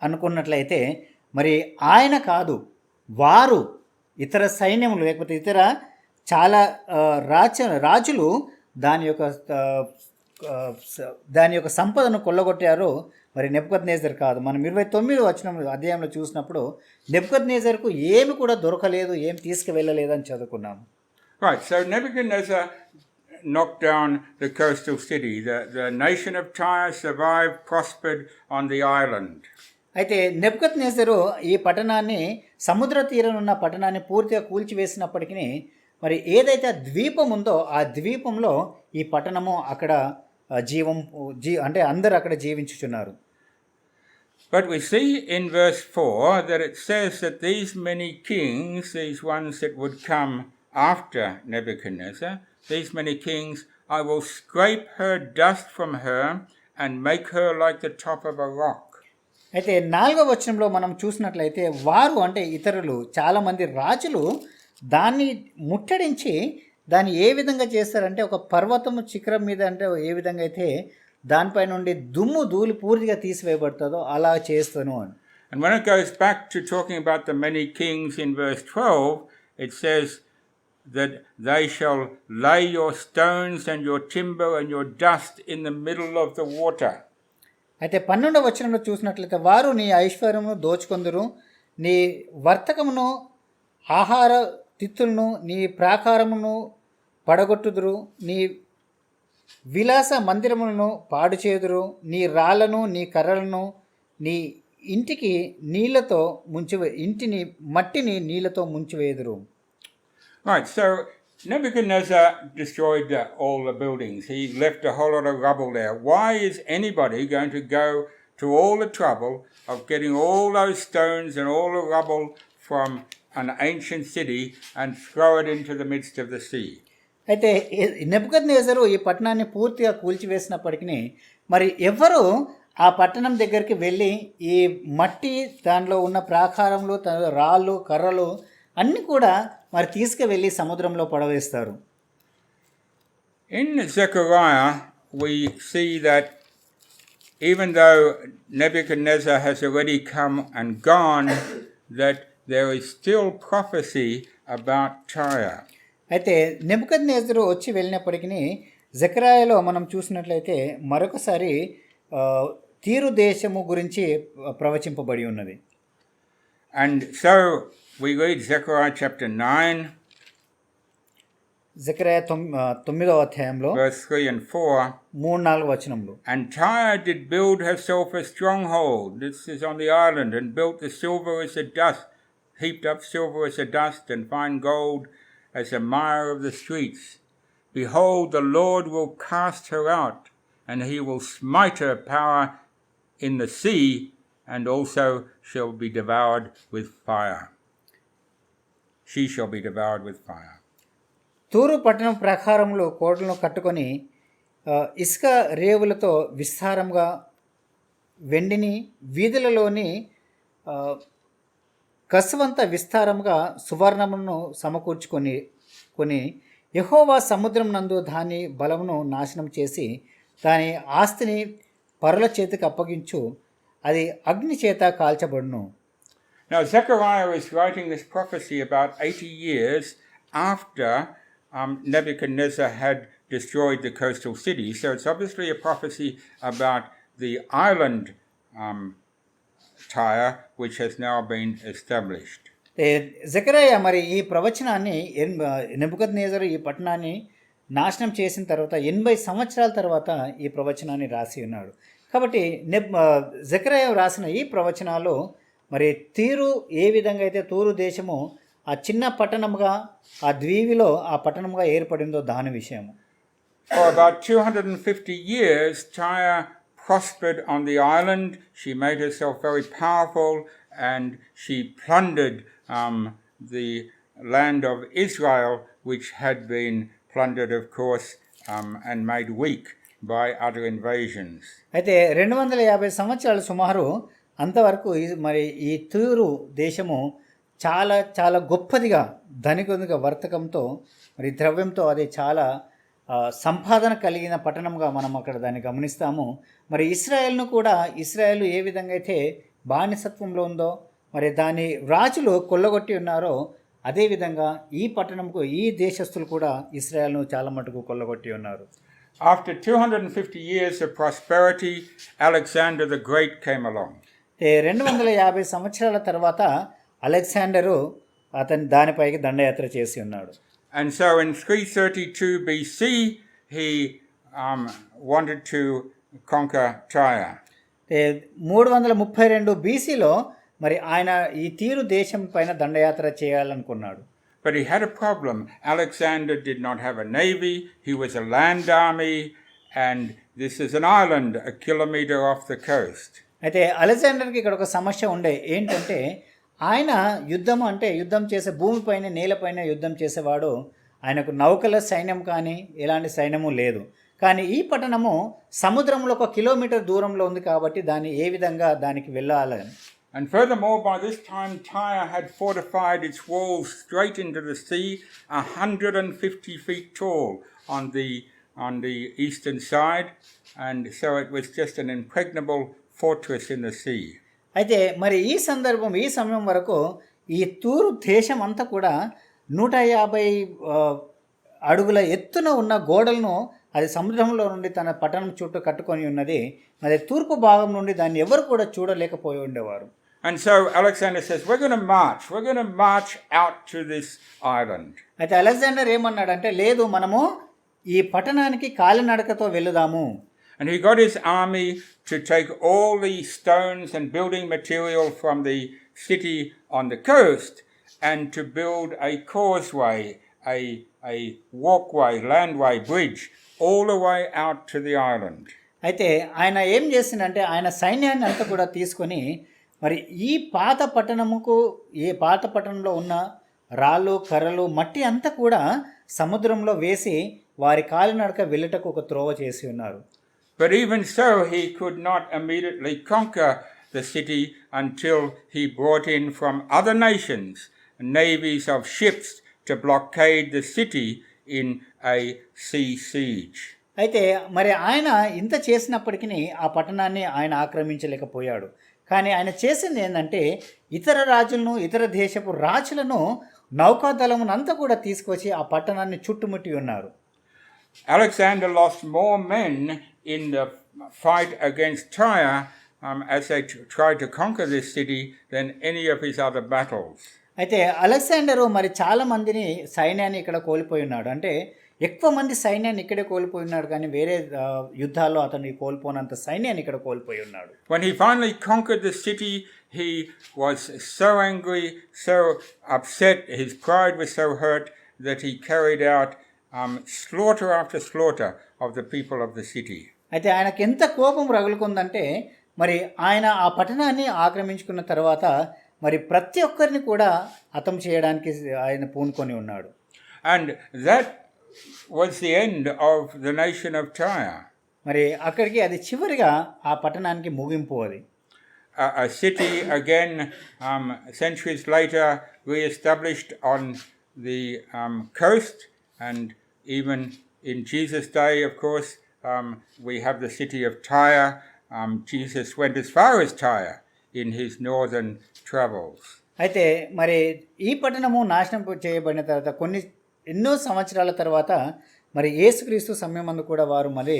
అనుకున్నట్లయితే మరి ఆయన కాదు, వారు ఇతర సైన్యములు లేకపోతే ఇతర చాలా రాజులు దాని యొక్క సంపదను కొల్లగొట్టారు. మరి నెబుకద్నెజర్ కాదు. మనం 29వ వచనం అధ్యాయంలో చూసినప్పుడు నెబుకద్నెజర్కు ఏమి కూడా దొరకలేదు, ఏమి తీసుకువెళ్ళలేదు అని చదువుకున్నాము. Right, so Nebuchadnezzar knocked down the coastal city. The nation of Tyre survived, prospered on the island. అయితే నెబుకద్నెజరు ఈ పట్టణాన్ని సముద్ర తీరనున్న పట్టణాన్ని పూర్తిగా కూల్చివేసినప్పటికీ మరి ఏదైతే ద్వీపం ఉందో ఆ ద్వీపంలో ఈ పట్టణము అక్కడ అంటే అందరూ అక్కడ జీవించుచున్నారు. But we see in verse 4 that it says that these many kings, these ones that would come after Nebuchadnezzar, these many kings, I will scrape her dust from her and make her like the top of a rock. అయితే 4వ వచనంలో మనం చూసినట్లయితే వారు అంటే ఇతరులు చాలామంది రాజులు దాన్ని ముట్టడించి దాన్ని ఏ విధంగా చేస్తారంటే ఒక పర్వతము శిఖరం మీద అంటే ఏ విధంగా అయితే దానిపై నుండి దుమ్ము ధూళి పూర్తిగా తీసివేయబడుతుందో అలా చేస్తాను అని. And when it goes back to talking about the many kings in verse 12, it says that they shall lay your stones and your timber and your dust in the middle of the water. అయితే 12వ వచనంలో చూసినట్లయితే వారు నీ ఐశ్వర్యమును దోచుకొందురు, నీ వర్తకమును ఆహార తిత్తులను నీ ప్రాకారమును పడగొట్టుదురు, నీ విలాస మందిరములను పాడు చేదురు, నీ రాళ్లను నీ కర్రలను నీ ఇంటికి నీళ్లతో ఇంటిని మట్టిని నీళ్లతో ముంచివేయుదురు. Right, so Nebuchadnezzar destroyed all the buildings. He left a whole lot of rubble there. Why is anybody going to go to all the trouble of getting all those stones and all the rubble from an ancient city and throw it into the midst of the sea? అయితే నెబుకద్నెజరు ఈ పట్టణాన్ని పూర్తిగా కూల్చివేసినప్పటికీ మరి ఎవరు ఆ పట్టణం దగ్గరికి వెళ్ళి ఈ మట్టి దానిలో ఉన్న ప్రాకారంలో రాళ్ళు కర్రలు అన్నీ కూడా మరి తీసుకువెళ్ళి సముద్రంలో పడవేస్తారు. In Zechariah we see that even though Nebuchadnezzar has already come and gone, that there is still prophecy about Tyre. అయితే నెబుకద్నెజరు వచ్చి వెళ్ళినప్పటికీ జకరాయాలో మనం చూసినట్లయితే మరొకసారి తీరు దేశము గురించి ప్రవచింపబడి ఉన్నది. And so we read Zechariah chapter 9, Zechariah 9వ అధ్యాయంలో verse 3 and 4. 3-4 వచనంలో, And Tyre did build herself a stronghold. This is on the island, and built the silver as a dust, heaped up silver as a dust, and fine gold as a mire of the streets. Behold, the Lord will cast her out, and he will smite her power in the sea, and also shall be devoured with fire. She shall be devoured with fire. తూరు పట్టణం ప్రాకారములు కోటలను కట్టుకొని ఇసుక రేవులతో విస్తారంగా వెండిని వీధులలోని కసువంత విస్తారంగా సువర్ణమును సమకూర్చుకొని యెహోవా సముద్రం నందు దాని బలమును నాశనం చేసి దాని ఆస్తిని పరుల చేతికి అప్పగించు, అది అగ్ని చేత కాల్చబడును. Now Zechariah is writing this prophecy about 80 years after Nebuchadnezzar had destroyed the coastal city. So it's obviously a prophecy about the island Tyre, which has now been established. Zechariah మరి ఈ ప్రవచనాన్ని నెబుకద్నెజరు ఈ పట్టణాన్ని నాశనం చేసిన తర్వాత 80 సంవత్సరాల తర్వాత ఈ ప్రవచనాన్ని రాసి ఉన్నాడు. కాబట్టి జకరియా రాసిన ఈ ప్రవచనాలు మరి తీరు ఏ విధంగా అయితే తూరు దేశము ఆ చిన్న పట్టణముగా ఆ ద్వీవిలో ఆ పట్టణముగా ఏర్పడిందో దాని విషయము. For about 250 years, Tyre prospered on the island. She made herself very powerful, and she plundered the land of Israel, which had been plundered, of course, and made weak by other invasions. అయితే 250 సంవత్సరాలు సుమారు అంతవరకు మరి ఈ తూరు దేశము చాలా చాలా గొప్పదిగా ధనికొందిగా వర్తకంతో మరి ద్రవ్యంతో అది చాలా సంపాదన కలిగిన పట్టణంగా మనం అక్కడ దాన్ని గమనిస్తాము. మరి ఇశ్రాయేల్ను కూడా ఇశ్రాయేలు ఏ విధంగా అయితే బానిసత్వంలో ఉందో మరి దాని రాజులు కొల్లగొట్టి ఉన్నారో అదేవిధంగా ఈ పట్టణంకు ఈ దేశస్తులు కూడా ఇశ్రాయేల్ను చాలా మటుకు కొల్లగొట్టి ఉన్నారు. After 250 years of prosperity, Alexander the Great came along. 250 సంవత్సరాల తర్వాత అలెగ్జాండరు అతని దానిపైకి దండయాత్ర చేసి ఉన్నాడు. And so in 332 BC, he wanted to conquer Tyre. 332 BCలో మరి ఆయన ఈ తీరు దేశం పైన దండయాత్ర చేయాలనుకున్నాడు. But he had a problem. Alexander did not have a navy. He was a land army, and this is an island a kilometer off the coast. అయితే అలెగ్జాండర్కి ఇక్కడ ఒక సమస్య ఉండే ఏంటంటే ఆయన యుద్ధం చేసే భూమిపైన నేలపైన యుద్ధం చేసేవాడు. ఆయనకు నౌకల సైన్యం కానీ ఎలాంటి సైన్యము లేదు. కానీ ఈ పట్టణము సముద్రంలో 1 కిలోమీటర్ దూరంలో ఉంది కాబట్టి ఏ విధంగా దానికి వెళ్ళాలని. And furthermore, by this time Tyre had fortified its walls straight into the sea, 150 feet tall on the eastern side, and so it was just an impregnable fortress in the sea. అయితే మరి ఈ సమయం వరకు ఈ తూరు దేశం అంతా కూడా 150 అడుగుల ఎత్తున ఉన్న గోడలను అది సముద్రంలో నుండి తన పట్టణం చుట్టూ కట్టుకొని ఉన్నది. మరి తూర్పు భాగం నుండి దాన్ని ఎవరు కూడా చూడలేకపోయి ఉండేవారు. And so Alexander says, we're going to march out to this island. అయితే అలెగ్జాండర్ ఏమన్నాడంటే లేదు మనము ఈ పట్టణానికి కాలినడకతో వెళ్దాము. And he got his army to take all the stones and building material from the city on the coast and to build a causeway, a walkway, landway, bridge all the way out to the island. అయితే ఆయన ఏం చేసిందంటే ఆయన సైన్యాన్ని అంతా కూడా తీసుకొని మరి ఈ పాత పట్టణంలో ఉన్న రాళ్ళు కర్రలు మట్టి అంతా కూడా సముద్రంలో వేసి వారి కాలినడక వెళ్ళటకు ఒక త్రోవ చేసి ఉన్నారు. But even so, he could not immediately conquer the city until he brought in from other nations navies of ships to blockade the city in a sea siege. అయితే మరి ఆయన ఇంత చేసినప్పటికీ ఆ పట్టణాన్ని ఆయన ఆక్రమించలేకపోయాడు. కానీ ఆయన చేసింది ఏంటంటే ఇతర దేశపు రాజులను నౌకాదళమునంతా కూడా తీసుకొచ్చి ఆ పట్టణాన్ని చుట్టుముట్టి ఉన్నారు. Alexander lost more men in the fight against Tyre as they tried to conquer this city than any of his other battles. అయితే అలెగ్జాండరు మరి చాలా మందిని సైన్యాన్ని ఇక్కడ కోల్పోయి ఉన్నాడు. అంటే ఎక్కువ మంది సైన్యాన్ని ఇక్కడే కోల్పోయి ఉన్నాడు కానీ వేరే యుద్ధాల్లో అతను కోల్పోనంత సైన్యాన్ని ఇక్కడ కోల్పోయి ఉన్నాడు. When he finally conquered the city, he was so angry, so upset, his pride was so hurt that he carried out slaughter after slaughter of the people of the city. అయితే ఆయనకి ఎంత కోపం రగులుకుందంటే మరి ఆయన ఆ పట్టణాన్ని ఆక్రమించుకున్న తర్వాత మరి ప్రతి ఒక్కరిని కూడా హతం చేయడానికి ఆయన పూనుకొని ఉన్నాడు. And that was the end of the nation of Tyre. మరి అక్కడికి అది చివరిగా ఆ పట్టణానికి ముగింపు అది. A city again centuries later re-established on the coast, and even in Jesus' day, of course, we have the city of Tyre. Jesus went as far as Tyre in his northern travels. అయితే మరి ఈ పట్టణము నాశనం చేయబడిన తర్వాత ఎన్నో సంవత్సరాల తర్వాత మరి యేసుక్రీస్తు సమయమందు కూడా వారు మరి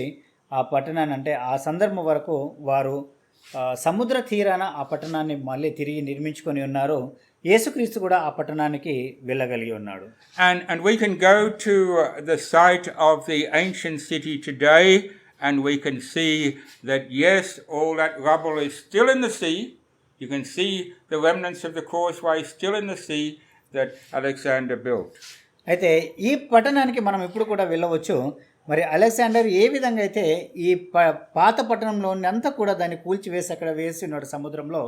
ఆ పట్టణాన్ని అంటే ఆ సందర్భం వరకు వారు సముద్ర తీరాన ఆ పట్టణాన్ని మళ్ళీ తిరిగి నిర్మించుకొని ఉన్నారు. యేసుక్రీస్తు కూడా ఆ పట్టణానికి వెళ్ళగలిగి ఉన్నాడు. And we can go to the site of the ancient city today and we can see that yes, all that rubble is still in the sea. You can see the remnants of the causeway still in the sea that Alexander built. అయితే ఈ పట్టణానికి మనం ఇప్పుడు కూడా వెళ్ళవచ్చు. మరి అలెగ్జాండర్ ఏ విధంగా అయితే ఈ పాత పట్టణంలో అంతా కూడా దాన్ని కూల్చివేసి అక్కడ వేసి ఉన్నాడు సముద్రంలో,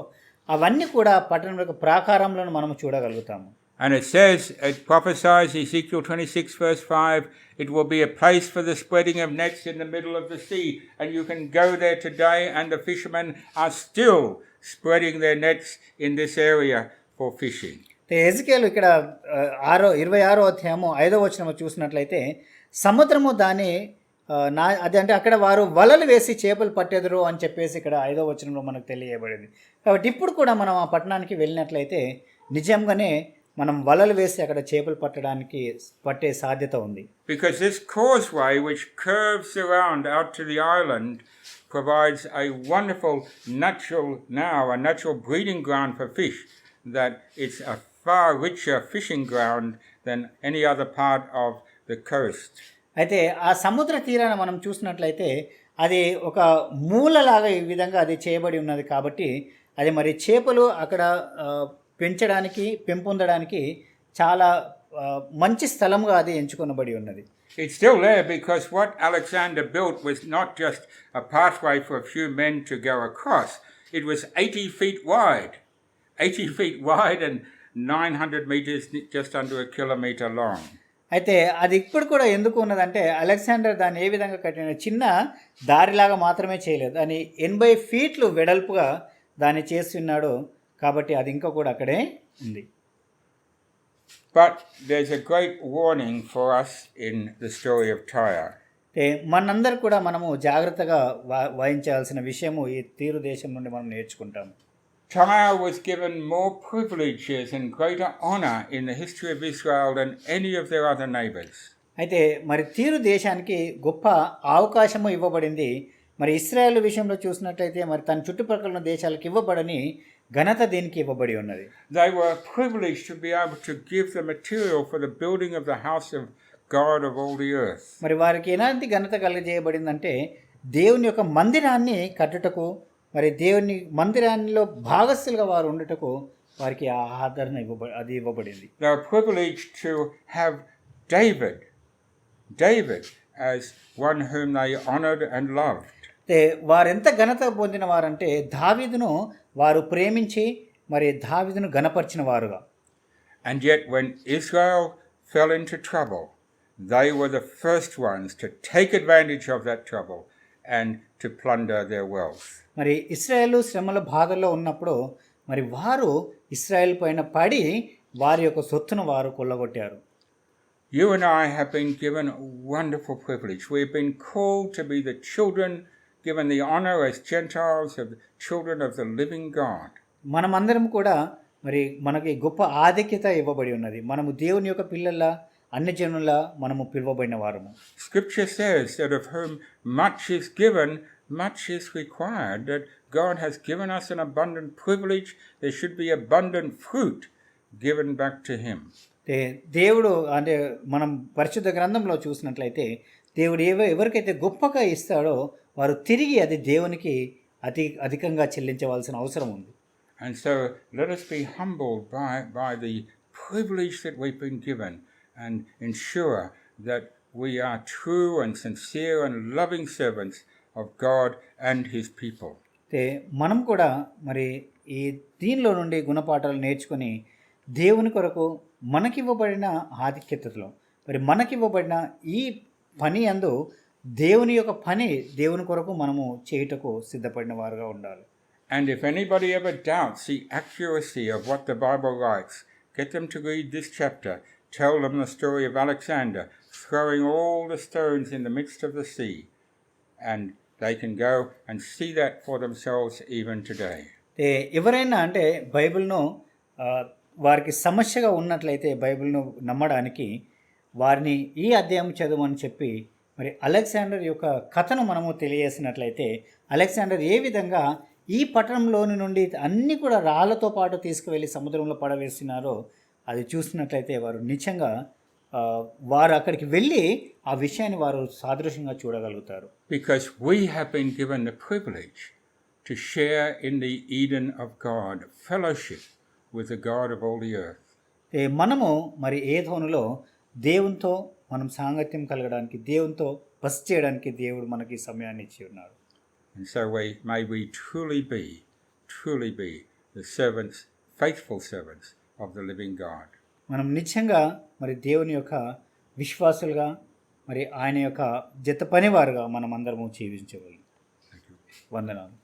అవన్నీ కూడా పట్టణం యొక్క ప్రాకారంలో మనం చూడగలుగుతాము. And it says, it prophesies, Ezekiel 26 verse 5, it will be a place for the spreading of nets in the middle of the sea. And you can go there today and the fishermen are still spreading their nets in this area for fishing. Ezekiel ఇక్కడ 26వ అధ్యాయము 5వ వచనము చూసినట్లయితే సముద్రము అది అంటే అక్కడ వారు వలలు వేసి చేపలు పట్టెదరు అని చెప్పేసి ఇక్కడ 5వ వచనంలో మనకు తెలియబడింది. కాబట్టి ఇప్పుడు కూడా మనం ఆ పట్టణానికి వెళ్ళినట్లయితే నిజంగానే మనం వలలు వేసి అక్కడ చేపలు పట్టే సాధ్యత ఉంది. Because this causeway which curves around out to the island provides a wonderful natural breeding ground for fish, that it's a far richer fishing ground than any other part of the coast. అయితే ఆ సముద్ర తీరాన మనం చూసినట్లయితే అది ఒక మూలలాగా ఈ విధంగా అది చేయబడి ఉన్నది కాబట్టి అది మరి చేపలు అక్కడ పెంపొందడానికి చాలా మంచి స్థలంగా అది ఎంచుకొనబడి ఉన్నది. It's still there because what Alexander built was not just a pathway for a few men to go across. It was 80 feet wide. 80 feet wide and 900 meters, just under a kilometer long. అయితే అది ఇప్పుడు కూడా ఎందుకు ఉన్నదంటే అలెగ్జాండర్ దాన్ని ఏ విధంగా కట్టిన చిన్న దారిలాగా మాత్రమే చేయలేదు, దాన్ని 80 ఫీట్లు వెడల్పుగా దాన్ని చేస్తున్నాడు. కాబట్టి అది ఇంకా కూడా అక్కడే ఉంది. But there's a great warning for us in the story of Tyre. మనందరూ కూడా మనము జాగ్రత్తగా వహించాల్సిన విషయము ఈ తీరు దేశం నుండి మనం నేర్చుకుంటాము. Tyre was given more privileges and greater honor in the history of Israel than any of their other neighbors. అయితే మరి తీరు దేశానికి గొప్ప అవకాశము ఇవ్వబడింది. మరి ఇశ్రాయేల్ విషయంలో చూసినట్లయితే మరి తన చుట్టుపక్కల ఉన్న దేశాలకు ఇవ్వబడని ఘనత దీనికి ఇవ్వబడి ఉన్నది. They were privileged to be able to give the material for the building of the house of God of all the earth. మరి వారికి ఎలాంటి ఘనత కలుగజేయబడిందంటే దేవుని యొక్క మందిరాన్ని కట్టుటకు, మరి దేవుని మందిరాల్లో భాగస్థులుగా వారు ఉండుటకు వారికి ఆ ఆదరణ ఇవ్వబడింది. They were privileged to have David as one whom they honored and loved. వారు ఎంత ఘనత పొందిన వారంటే దావీదును వారు ప్రేమించి మరి దావీదును ఘనపరిచిన వారుగా. And yet when Israel fell into trouble, they were the first ones to take advantage of that trouble and to plunder their wealth. మరి ఇశ్రాయేలు శ్రమల బాధల్లో ఉన్నప్పుడు మరి వారు ఇశ్రాయేల్ పైన పడి వారి యొక్క సొత్తును వారు కొల్లగొట్టారు. You and I have been given a wonderful privilege. We've been called to be the children, given the honor as Gentiles of the children of the living God. మనమందరం కూడా మరి మనకి గొప్ప ఆధిక్యత ఇవ్వబడి ఉన్నది. మనము దేవుని యొక్క పిల్లల అన్ని జనుల మనము పిలువబడిన వారము. Scripture says that of whom much is given, much is required. That God has given us an abundant privilege. There should be abundant fruit given back to Him. దేవుడు అంటే మనం పరిశుద్ధ గ్రంథంలో చూసినట్లయితే దేవుడు ఎవరికైతే గొప్పగా ఇస్తాడో వారు తిరిగి అది దేవునికి అధికంగా చెల్లించవలసిన అవసరం ఉంది. And so let us be humbled by the privilege that we've been given and ensure that we are true and sincere and loving servants of God and His people. మనం కూడా మరి ఈ దీనిలో నుండి గుణపాఠాలు నేర్చుకొని దేవుని కొరకు మనకివ్వబడిన ఆధిక్యతలో మరి మనకివ్వబడిన ఈ పని అందు దేవుని యొక్క పని దేవుని కొరకు మనము చేయుటకు సిద్ధపడిన వారుగా ఉండాలి. And if anybody ever doubts the accuracy of what the Bible writes, get them to read this chapter. Tell them the story of Alexander throwing all the stones in the midst of the sea. And they can go and see that for themselves even today. ఎవరైనా అంటే బైబిల్ను వారికి సమస్యగా ఉన్నట్లయితే బైబిల్ను నమ్మడానికి వారిని ఈ అధ్యాయం చదవమని చెప్పి మరి అలెగ్జాండర్ యొక్క కథను మనము తెలియజేసినట్లయితే అలెగ్జాండర్ ఏ విధంగా ఈ పట్టణంలోని నుండి అన్నీ కూడా రాళ్లతో పాటు తీసుకువెళ్ళి సముద్రంలో పడవేస్తున్నారో అది చూసినట్లయితే వారు నిజంగా వారు అక్కడికి వెళ్ళి ఆ విషయాన్ని వారు సాదృశ్యంగా చూడగలుగుతారు. Because we have been given the privilege to share in the Eden of God, fellowship with the God of all the earth. మనము మరి ఏదోనులో దేవునితో మనం సాంగత్యం కలగడానికి, దేవునితో బస చేయడానికి దేవుడు మనకి సమయాన్ని ఇచ్చి ఉన్నాడు. And so may we truly be the servants, faithful servants of the living God. మనం నిజంగా మరి దేవుని యొక్క విశ్వాసులుగా మరి ఆయన యొక్క జత పనివారుగా మనం అందరము జీవించగలం. వందనాలు.